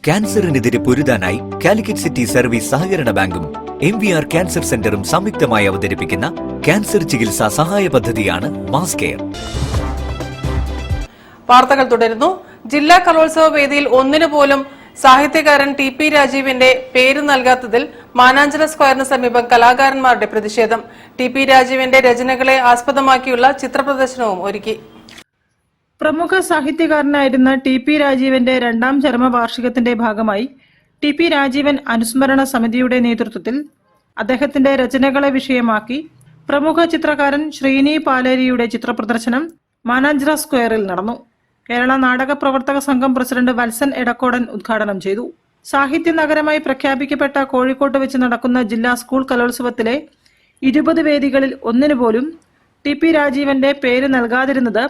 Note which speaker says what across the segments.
Speaker 1: ക്യാൻസറിനെതിരെ പൊരുതാനായി Calicut city service സഹകരണ ബാങ്കും MVR cancer സെന്ററും സംയുക്തമായി അവതരിപ്പിക്കുന്ന ക്യാൻസർ ചികിത്സാ സഹായ പദ്ധതിയാണ് മാസ് കെയർ.
Speaker 2: വാർത്തകൾ തുടരുന്നു. ജില്ലാ കലോത്സവ വേദിയിൽ ഒന്നിനു പോലും സാഹിത്യകാരൻ TP രാജീവിന്റെ പേര് നൽകാത്തതിൽ മാനാഞ്ചിറ സ്ക്വയറിന് സമീപം കലാകാരന്മാരുടെ പ്രതിഷേധം. TP രാജീവിന്റെ രചനകളെ ആസ്പദമാക്കിയുള്ള ചിത്രപ്രദർശനവും ഒരുക്കി.
Speaker 3: പ്രമുഖ സാഹിത്യകാരനായിരുന്ന TP രാജീവന്റെ രണ്ടാം ചരമവാർഷികത്തിന്റെ ഭാഗമായി TP രാജീവൻ അനുസ്മരണ സമിതിയുടെ നേതൃത്വത്തിൽ അദ്ദേഹത്തിന്റെ രചനകളെ വിഷയമാക്കി പ്രമുഖ ചിത്രകാരൻ ശ്രീനി പാലേരിയുടെ ചിത്രപ്രദർശനം മാനാഞ്ചിറ സ്ക്വയറിൽ നടന്നു. കേരള നാടക പ്രവർത്തക സംഘം പ്രസിഡന്റ് വത്സൻ എടക്കോടൻ ഉദ്ഘാടനം ചെയ്തു. സാഹിത്യ നഗരമായി പ്രഖ്യാപിക്കപ്പെട്ട കോഴിക്കോട്ട് വെച്ച് നടക്കുന്ന ജില്ലാ സ്കൂൾ കലോത്സവത്തിലെ 20 വേദികളിൽ ഒന്നിനു പോലും TP രാജീവന്റെ പേര് നൽകാതിരുന്നത്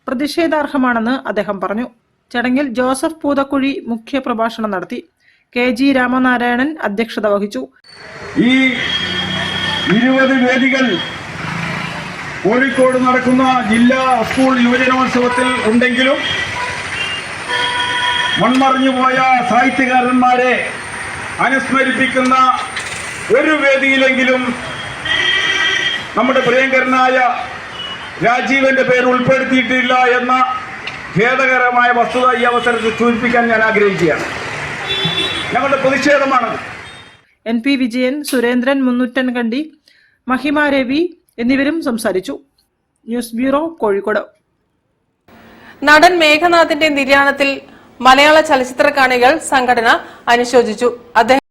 Speaker 3: പ്രതിഷേധാർഹമാണെന്ന് അദ്ദേഹം പറഞ്ഞു. ചടങ്ങിൽ ജോസഫ് പൂതക്കുഴി മുഖ്യ പ്രഭാഷണം നടത്തി. KG രാമനാരായണൻ അധ്യക്ഷത വഹിച്ചു.
Speaker 4: ഈ 20 വേദികൾ കോഴിക്കോട് നടക്കുന്ന ജില്ലാ സ്കൂൾ യുവജനോത്സവത്തിൽ ഉണ്ടെങ്കിലും മൺമറഞ്ഞുപോയ സാഹിത്യകാരന്മാരെ അനുസ്മരിപ്പിക്കുന്ന ഒരു വേദിയിലെങ്കിലും നമ്മുടെ പ്രിയങ്കരനായ രാജീവന്റെ പേര് ഉൾപ്പെടുത്തിയിട്ടില്ല എന്ന ഖേദകരമായ വസ്തുത ഈ അവസരത്തിൽ സൂചിപ്പിക്കാൻ ഞാൻ ആഗ്രഹിക്കുകയാണ്. ഞങ്ങളുടെ പ്രതിഷേധമാണത്.
Speaker 3: NP വിജയൻ, സുരേന്ദ്രൻ മുന്നൂറ്റൻകണ്ടി, മഹിമ രവി എന്നിവരും സംസാരിച്ചു. News bureau, Kozhikode.
Speaker 2: നടൻ മേഘനാഥിന്റെ നിര്യാണത്തിൽ മലയാള ചലച്ചിത്ര കാണികൾ സംഘടന അനുശോചിച്ചു. അദ്ദേഹം